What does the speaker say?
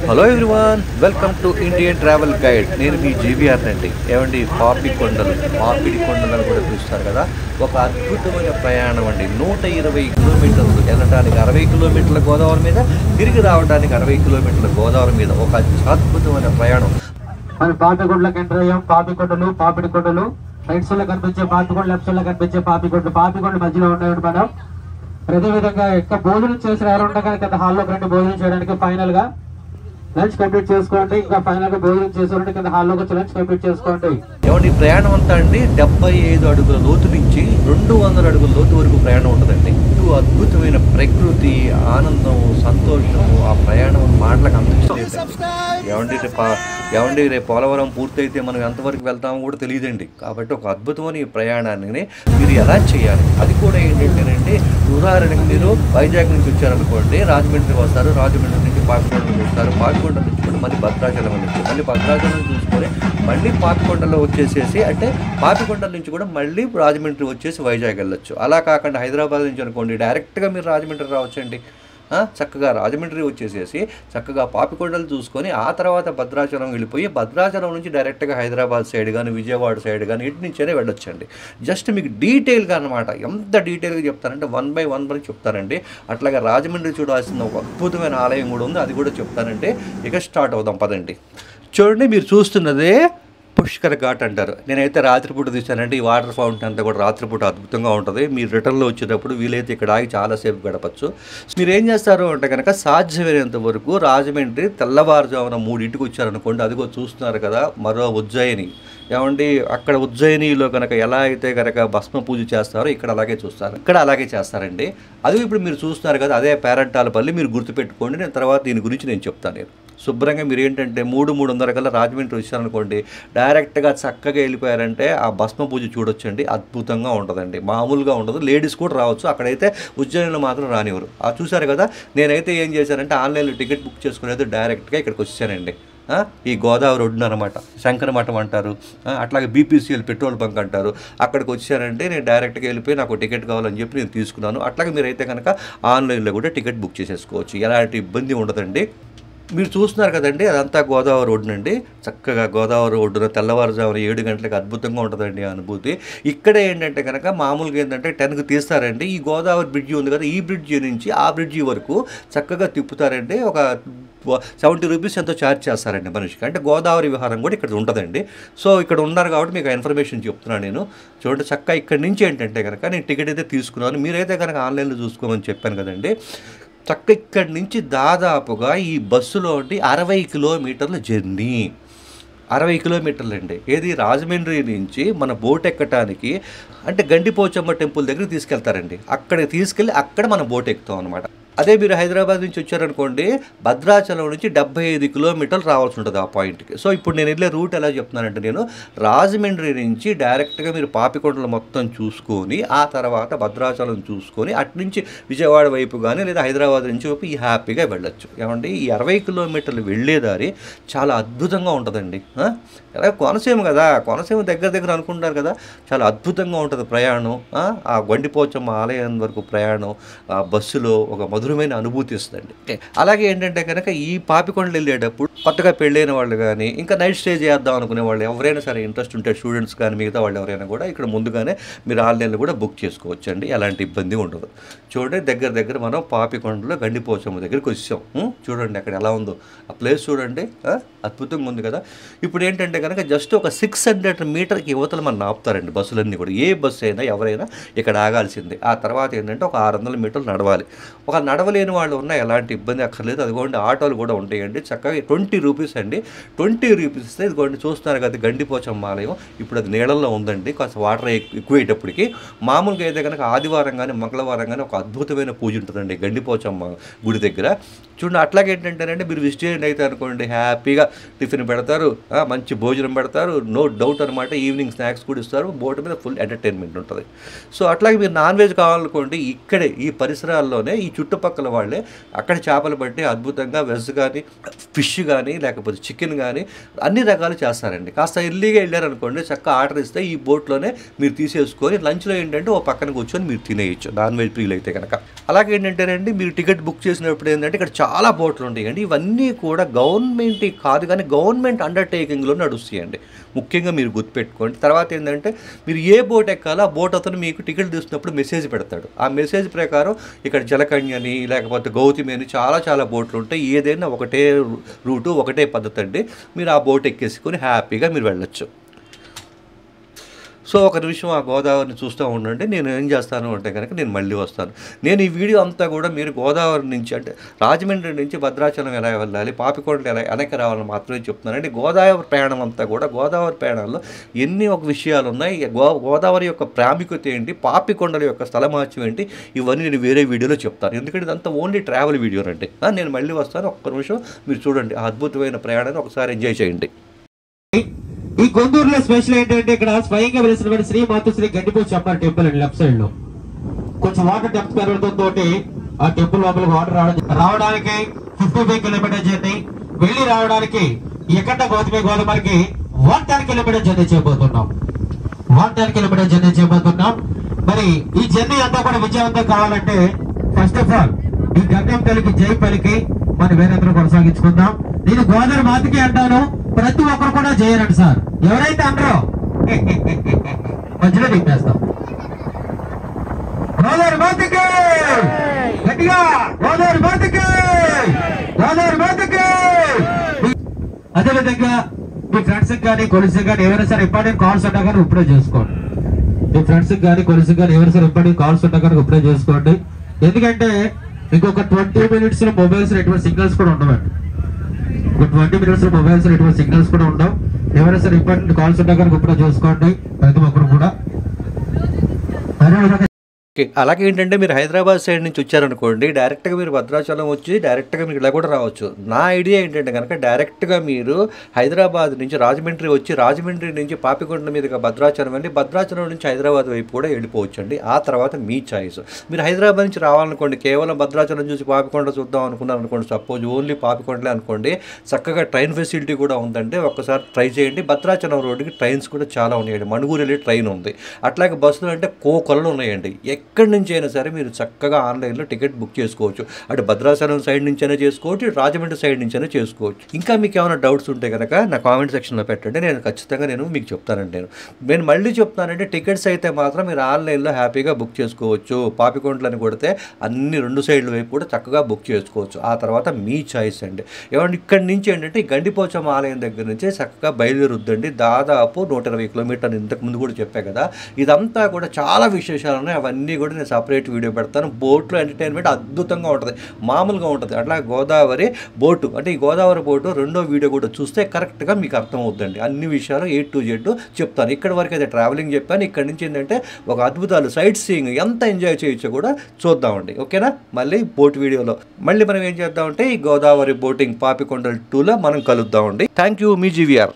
Hello everyone, welcome to Indian travel guide. నేను మీ GVR అండి. ఏమండి, మామిడి కొండలు కూడా చూస్తారు కదా. ఒక అద్భుతమైన ప్రయాణం అండి. 120 కిలోమీటర్లు వెళ్ళడానికి, 60 కిలోమీటర్ల గోదావరి మీద, తిరిగి రావడానికి 60 కిలోమీటర్ల గోదావరి మీద ఒక అద్భుతమైన ప్రయాణం. మన పాపికొండలకు ఎంటర్ అయ్యాం. పాపిడి కొండలు రైట్ సైడ్ లో కనిపించే పాపికొండ, లెఫ్ట్ సైడ్ లో కనిపించే పాపికొండ మధ్యలో ఉన్నాయండి. మనం ప్రతి విధంగా ఎక్కువ భోజనం చేసిన ఎవరు ఉండగా కింద హాల్లో రండి భోజనం చేయడానికి. ఫైనల్ గా లంచ్ కంప్లీట్ చేసుకోండి. ఇంకా ఫైనల్ గా భోజనం చేసేవారంటే కింద హాల్లోకి వచ్చి లంచ్ కంప్లీట్ చేసుకోండి. ఏమండి, ప్రయాణం అంతా అండి 75 అడుగుల లోతు నుంచి 200 అడుగుల లోతు వరకు ప్రయాణం ఉంటుందండి. అద్భుతమైన ప్రకృతి, ఆనందం, సంతోషం, ఆ ప్రయాణం మాటలకు అందించలేదు. ఏమండి రేపు పోలవరం పూర్తయితే మనం ఎంతవరకు వెళ్తామో కూడా తెలియదండి. కాబట్టి ఒక అద్భుతమైన ఈ ప్రయాణాన్ని మీరు ఎలా చేయాలి, అది కూడా ఏంటంటేనండి, ఉదాహరణకి మీరు వైజాగ్ నుంచి వచ్చారనుకోండి, రాజమండ్రి వస్తారు, రాజమండ్రి నుంచి పాపికొండ నుంచి వస్తారు, పాపికొండ నుంచి కూడా మళ్ళీ భద్రాచలం వెళ్ళచ్చు, మళ్ళీ భద్రాచలం చూసుకొని మళ్ళీ పాపికొండలో వచ్చేసేసి, అంటే పాపికొండల నుంచి కూడా మళ్ళీ రాజమండ్రి వచ్చేసి వైజాగ్ వెళ్ళొచ్చు. అలా కాకుండా హైదరాబాద్ నుంచి అనుకోండి, డైరెక్ట్గా మీరు రాజమండ్రి రావచ్చండి. చక్కగా రాజమండ్రి వచ్చేసేసి చక్కగా పాపికొండలు చూసుకొని ఆ తర్వాత భద్రాచలం వెళ్ళిపోయి, భద్రాచలం నుంచి డైరెక్ట్గా హైదరాబాద్ సైడ్ కానీ విజయవాడ సైడ్ కానీ ఇటు నుంచే వెళ్ళొచ్చండి. జస్ట్ మీకు డీటెయిల్గా అనమాట, ఎంత డీటెయిల్గా చెప్తానంటే 1 by 1 చెప్తానండి. అట్లాగే రాజమండ్రి చూడాల్సిన ఒక అద్భుతమైన ఆలయం కూడా ఉంది, అది కూడా చెప్తానంటే. ఇక స్టార్ట్ అవుదాం పదండి. చూడండి, మీరు చూస్తున్నదే పుష్కర్ ఘాట్ అంటారు. నేనైతే రాత్రిపూట తీసానంటే ఈ వాటర్ ఫౌంటైన్ అంతా కూడా రాత్రిపూట అద్భుతంగా ఉంటుంది. మీరు రిటర్న్లో వచ్చేటప్పుడు వీలైతే ఇక్కడ ఆగి చాలాసేపు గడపచ్చు. మీరు ఏం చేస్తారు అంటే కనుక, సాధ్యమైనంత వరకు రాజమండ్రి తెల్లవారుజామున 3ంటికి వచ్చారనుకోండి, అదిగో చూస్తున్నారు కదా మరో ఉజ్జయిని. ఏమండి, అక్కడ ఉజ్జయినిలో కనుక ఎలా అయితే కనుక భస్మ పూజ చేస్తారో ఇక్కడ అలాగే చూస్తారు, ఇక్కడ అలాగే చేస్తారండి. అది ఇప్పుడు మీరు చూస్తున్నారు కదా, అదే పేరంటాలపల్లి. మీరు గుర్తుపెట్టుకోండి, నేను తర్వాత దీని గురించి నేను చెప్తాను. శుభ్రంగా మీరు ఏంటంటే 3:30 కల్లా రాజమండ్రి వచ్చారనుకోండి, డైరెక్ట్గా చక్కగా వెళ్ళిపోయారంటే ఆ భస్మ పూజ చూడొచ్చండి. అద్భుతంగా ఉంటుందండి, మామూలుగా ఉండదు. లేడీస్ కూడా రావచ్చు, అక్కడైతే ఉజ్జయినిలో మాత్రం రానివ్వరు. చూసారు కదా, నేనైతే ఏం చేశానంటే ఆన్లైన్లో టికెట్ బుక్ చేసుకుని అయితే డైరెక్ట్గా ఇక్కడికి వచ్చానండి. ఈ గోదావరి ఒడ్డున అనమాట, శంకరమఠం అంటారు, అట్లాగే బీపీసీఎల్ పెట్రోల్ బంక్ అంటారు. అక్కడికి వచ్చారంటే నేను డైరెక్ట్గా వెళ్ళిపోయి నాకు టికెట్ కావాలని చెప్పి నేను తీసుకున్నాను. అట్లాగే మీరైతే కనుక ఆన్లైన్లో కూడా టికెట్ బుక్ చేసేసుకోవచ్చు, ఎలాంటి ఇబ్బంది ఉండదండి. మీరు చూస్తున్నారు కదండి, అదంతా గోదావరి ఒడ్డునండి. చక్కగా గోదావరి ఒడ్డున తెల్లవారుజామున 7 గంటలకు అద్భుతంగా ఉంటుందండి ఆ అనుభూతి. ఇక్కడే ఏంటంటే కనుక మామూలుగా ఏంటంటే 10కి తీస్తారండి. ఈ గోదావరి బ్రిడ్జి ఉంది కదా, ఈ బ్రిడ్జి నుంచి ఆ బ్రిడ్జి వరకు చక్కగా తిప్పుతారండి. ఒక 70 రూపీస్ ఎంతో ఛార్జ్ చేస్తారండి మనిషికి. అంటే గోదావరి విహారం కూడా ఇక్కడ ఉంటుందండి. సో ఇక్కడ ఉన్నారు కాబట్టి మీకు ఇన్ఫర్మేషన్ చెప్తున్నాను నేను. చూడండి, చక్కగా ఇక్కడ నుంచి ఏంటంటే కనుక నేను టికెట్ అయితే తీసుకున్నాను. మీరైతే కనుక ఆన్లైన్లో చూసుకోమని చెప్పాను కదండి. చక్క ఇక్కడి నుంచి దాదాపుగా ఈ బస్సులో 60 కిలోమీటర్ల జర్నీ, 60 కిలోమీటర్లు అండి. ఏది రాజమండ్రి నుంచి మన బోట్ ఎక్కటానికి అంటే గండిపోచమ్మ టెంపుల్ దగ్గరికి తీసుకెళ్తారండి. అక్కడికి తీసుకెళ్ళి అక్కడ మన బోట్ ఎక్కుతాం అనమాట. అదే మీరు హైదరాబాద్ నుంచి వచ్చారనుకోండి, భద్రాచలం నుంచి 75 కిలోమీటర్లు రావాల్సి ఉంటుంది ఆ పాయింట్కి. సో ఇప్పుడు నేను వెళ్ళే రూట్ ఎలా చెప్తున్నానంటే, నేను రాజమండ్రి నుంచి డైరెక్ట్గా మీరు పాపికొండలు మొత్తం చూసుకొని ఆ తర్వాత భద్రాచలం చూసుకొని అట్నుంచి విజయవాడ వైపు కానీ లేదా హైదరాబాద్ నుంచి వైపు ఈ హ్యాపీగా వెళ్ళొచ్చు. ఏమండి, ఈ 60 కిలోమీటర్లు వెళ్ళేదారి చాలా అద్భుతంగా ఉంటుందండి. ఎలా కోనసీమ కదా, కోనసీమ దగ్గర అనుకుంటారు కదా, చాలా అద్భుతంగా ఉంటుంది ప్రయాణం. ఆ గండిపోచమ్మ ఆలయం వరకు ప్రయాణం ఆ బస్సులో ఒక మధురమైన అనుభూతి ఇస్తుందండి. అలాగే ఏంటంటే కనుక ఈ పాపికొండలు వెళ్ళేటప్పుడు కొత్తగా పెళ్ళైన వాళ్ళు కానీ ఇంకా నైట్ స్టే చేద్దాం అనుకునే వాళ్ళు ఎవరైనా సరే ఇంట్రెస్ట్ ఉంటే, స్టూడెంట్స్ కానీ మిగతా వాళ్ళు ఎవరైనా కూడా ఇక్కడ ముందుగానే మీరు ఆన్లైన్లో కూడా బుక్ చేసుకోవచ్చు అండి, ఎలాంటి ఇబ్బంది ఉండదు. చూడండి, దగ్గర మనం పాపికొండలో గండిపోచమ్మ దగ్గరికి వచ్చాం. చూడండి అక్కడ ఎలా ఉందో ఆ ప్లేస్ చూడండి, అద్భుతంగా ఉంది కదా. ఇప్పుడు ఏంటంటే కనుక జస్ట్ ఒక 600 మీటర్కి యువతలు మనం ఆపుతారండి బస్సులన్నీ కూడా. ఏ బస్సు అయినా ఎవరైనా ఇక్కడ ఆగాల్సిందే. ఆ తర్వాత ఏంటంటే ఒక 600 మీటర్లు నడవాలి. ఒక నడవలేని వాళ్ళు ఉన్నా ఎలాంటి ఇబ్బంది అక్కర్లేదు. అదిగోండి ఆటోలు కూడా ఉంటాయండి. చక్కగా 20 రూపీస్ అండి. 20 రూపీస్ ఇస్తే ఇదిగోండి చూస్తున్నారు కదా గండిపోచమ్మ ఆలయం. ఇప్పుడు అది నీళ్ళల్లో ఉందండి, కాస్త వాటర్ ఎక్కువయ్యేటప్పటికి. మామూలుగా అయితే కనుక ఆదివారం కానీ మంగళవారం కానీ ఒక అద్భుతమైన పూజ ఉంటుందండి గండిపోచమ్మ గుడి దగ్గర. చూడండి, అట్లాగే ఏంటంటేనండి మీరు వెజిటేరియన్ అయితే అనుకోండి, హ్యాపీగా టిఫిన్ పెడతారు, మంచి భోజనం పెడతారు, నో డౌట్ అనమాట. ఈవినింగ్ స్నాక్స్ కూడా ఇస్తారు. బోట్ మీద ఫుల్ ఎంటర్టైన్మెంట్ ఉంటుంది. సో అట్లాగే మీరు నాన్ వెజ్ కావాలనుకోండి, ఇక్కడే ఈ పరిసరాల్లోనే ఈ చుట్టుపక్కల చుట్టుపక్కల వాళ్ళే అక్కడ చేపలు పట్టి అద్భుతంగా వెజ్ కానీ ఫిష్ కానీ లేకపోతే చికెన్ కానీ అన్ని రకాలు చేస్తారండి. కాస్త ఎర్లీగా వెళ్ళారనుకోండి చక్కగా ఆర్డర్ ఇస్తే ఈ బోట్లోనే మీరు తీసేసుకొని లంచ్లో ఏంటంటే ఓ పక్కన కూర్చొని మీరు తినేయచ్చు నాన్ వెజ్ ప్రియులు అయితే కనుక. అలాగే ఏంటంటేనండి మీరు టికెట్ బుక్ చేసినప్పుడు ఏంటంటే ఇక్కడ చాలా బోట్లు ఉంటాయండి. ఇవన్నీ కూడా గవర్నమెంట్ కాదు కానీ గవర్నమెంట్ అండర్టేకింగ్లో నడుస్తాయండి. ముఖ్యంగా మీరు గుర్తుపెట్టుకోండి. తర్వాత ఏంటంటే మీరు ఏ బోట్ ఎక్కాలో ఆ బోట్ అతను మీకు టికెట్ తీసినప్పుడు మెసేజ్ పెడతాడు. ఆ మెసేజ్ ప్రకారం ఇక్కడ జలకన్యని లేకపోతే గౌతమి అని చాలా బోట్లు ఉంటాయి. ఏదైనా ఒకటే రూటు ఒకటే పద్ధతి అండి. మీరు ఆ బోట్ ఎక్కేసుకొని హ్యాపీగా మీరు వెళ్ళొచ్చు. సో ఒక నిమిషం ఆ గోదావరిని చూస్తూ ఉండండి. నేను ఏం చేస్తాను అంటే కనుక నేను మళ్ళీ వస్తాను. నేను ఈ వీడియో అంతా కూడా మీరు గోదావరి నుంచి అంటే రాజమండ్రి నుంచి భద్రాచలం ఎలా వెళ్ళాలి, పాపికొండలు ఎలా వెనక్కి రావాలని మాత్రమే చెప్తున్నానండి. గోదావరి ప్రయాణం అంతా కూడా గోదావరి ప్రయాణంలో ఎన్ని ఒక విషయాలు ఉన్నాయి, గోదావరి యొక్క ప్రాముఖ్యత ఏంటి, పాపికొండల యొక్క స్థలమాచం ఏంటి, ఇవన్నీ నేను వేరే వీడియోలో చెప్తాను. ఎందుకంటే ఇదంతా ఓన్లీ ట్రావెల్ వీడియోనండి. నేను మళ్ళీ వస్తాను. ఒక్క నిమిషం మీరు చూడండి. ఆ అద్భుతమైన ప్రయాణాన్ని ఒకసారి ఎంజాయ్ చేయండి. ఈ కొందూరులో స్పెషల్ ఏంటంటే ఇక్కడ స్వయంగా వెలిసినటువంటి శ్రీ మాతృశ్రీ గడ్డిపోచమ్మ అమ్మవారి టెంపుల్ అండి. లెఫ్ట్ సైడ్ లో కొంచెం వాటర్ డెప్త్ పెరగడంతో ఆ టెంపుల్ లోపలికి వాటర్ రావడానికి 55 కిలోమీటర్ జర్నీ, వెళ్ళి రావడానికి ఎక్కడ గోదావరికి 110 కిలోమీటర్ జర్నీ చేయబోతున్నాం. 110 కిలోమీటర్ జర్నీ చేయబోతున్నాం. మరి ఈ జర్నీ అంతా కూడా విజయవంతం కావాలంటే ఫస్ట్ ఆఫ్ ఆల్ ఈ గంగం తల్లికి జై పలికి మన వేరేంద్రం కొనసాగించుకుందాం. నేను గోదావరి మాతకి అంటాను, ప్రతి ఒక్కరు కూడా చేయరండి సార్. ఎవరైతే అంటారో మధ్యలో దింపేస్తాం. గోదావరి మాతకి గట్టిగా, గోదావరి మాతకి, గోదావరి మాతకి. అదేవిధంగా మీ ఫ్రెండ్స్ కానీ కొలిసి కానీ ఎవరైనా సరే ఇంపార్టెంట్ కాల్స్ ఉంటా కానీ ఇప్పుడే చేసుకోండి. మీ ఫ్రెండ్స్ కానీ కొలిసి కానీ ఎవరైనా సరే ఇంపార్టెంట్ కాల్స్ ఉంటా కానీ ఇప్పుడే చేసుకోండి. ఎందుకంటే ఇంకొక 20 minutes లో మొబైల్స్ ఎటువంటి సిగ్నల్స్ కూడా ఉండవండి. ఒక 20 minutes లో మొబైల్స్ ఎటువంటి సిగ్నల్స్ కూడా ఉండవు. ఎవరైనా సరే ఇంపార్టెంట్ కాల్స్ ఉంటా కానీ ఇప్పుడే చూసుకోండి ప్రతి ఒక్కరు కూడా. అదేవిధంగా అలాగే ఏంటంటే మీరు హైదరాబాద్ సైడ్ నుంచి వచ్చారనుకోండి, డైరెక్ట్గా మీరు భద్రాచలం వచ్చి డైరెక్ట్గా మీరు ఇలా కూడా రావచ్చు. నా ఐడియా ఏంటంటే కనుక డైరెక్ట్గా మీరు హైదరాబాద్ నుంచి రాజమండ్రి వచ్చి రాజమండ్రి నుంచి పాపికొండ మీదుగా భద్రాచలం వెళ్ళి భద్రాచలం నుంచి హైదరాబాద్ వైపు కూడా వెళ్ళిపోవచ్చు అండి. ఆ తర్వాత మీ చాయిస్. మీరు హైదరాబాద్ నుంచి రావాలనుకోండి, కేవలం భద్రాచలం చూసి పాపికొండ చూద్దాం అనుకున్నారు అనుకోండి, సపోజ్ ఓన్లీ పాపికొండలే అనుకోండి, చక్కగా ట్రైన్ ఫెసిలిటీ కూడా ఉందంటే ఒక్కసారి ట్రై చేయండి. భద్రాచలం రోడ్డుకి ట్రైన్స్ కూడా చాలా ఉన్నాయండి. మణుగూరు వెళ్ళి ట్రైన్ ఉంది. అట్లాగే బస్సులు అంటే కోకొలలు ఉన్నాయండి. ఎక్కడి నుంచి అయినా సరే మీరు చక్కగా ఆన్లైన్లో టికెట్ బుక్ చేసుకోవచ్చు. అటు భద్రాచలం సైడ్ నుంచి అయినా చేసుకోవచ్చు, రాజమండ్రి సైడ్ నుంచి అయినా చేసుకోవచ్చు. ఇంకా మీకు ఏమైనా డౌట్స్ ఉంటే కనుక నా కామెంట్ సెక్షన్లో పెట్టండి. నేను ఖచ్చితంగా మీకు చెప్తానండి. నేను మళ్ళీ చెప్తానంటే టికెట్స్ అయితే మాత్రం మీరు ఆన్లైన్లో హ్యాపీగా బుక్ చేసుకోవచ్చు. పాపికొండలని కొడితే అన్ని 2 సైడ్ల వైపు కూడా చక్కగా బుక్ చేసుకోవచ్చు. ఆ తర్వాత మీ చాయిస్ అండి. ఏమంటే ఇక్కడి నుంచి ఏంటంటే ఈ గండిపోచమ్మ ఆలయం దగ్గర నుంచి చక్కగా బయలుదేరుద్దండి. దాదాపు 120 కిలోమీటర్లు ఇంతకు ముందు కూడా చెప్పా కదా. ఇదంతా కూడా చాలా విశేషాలు ఉన్నాయి. అవన్నీ కూడా నేను సపరేట్ వీడియో పెడతాను. బోట్లో ఎంటర్టైన్మెంట్ అద్భుతంగా ఉంటుంది, మామూలుగా ఉంటుంది. అట్లా గోదావరి బోటు అంటే ఈ గోదావరి బోటు రెండో వీడియో కూడా చూస్తే కరెక్ట్గా మీకు అర్థమవుతుందండి. అన్ని విషయాలు A to Z చెప్తాను. ఇక్కడి వరకు అయితే ట్రావెలింగ్ చెప్పాను. ఇక్కడి నుంచి ఏంటంటే ఒక అద్భుతాలు సైట్ సీయింగ్ ఎంత ఎంజాయ్ చేయొచ్చో కూడా చూద్దామండి. ఓకేనా? మళ్ళీ బోట్ వీడియోలో మళ్ళీ మనం ఏం చేద్దామంటే ఈ గోదావరి బోటింగ్ పాపికొండల 2లో మనం కలుద్దామండి. Thank you, me GVR.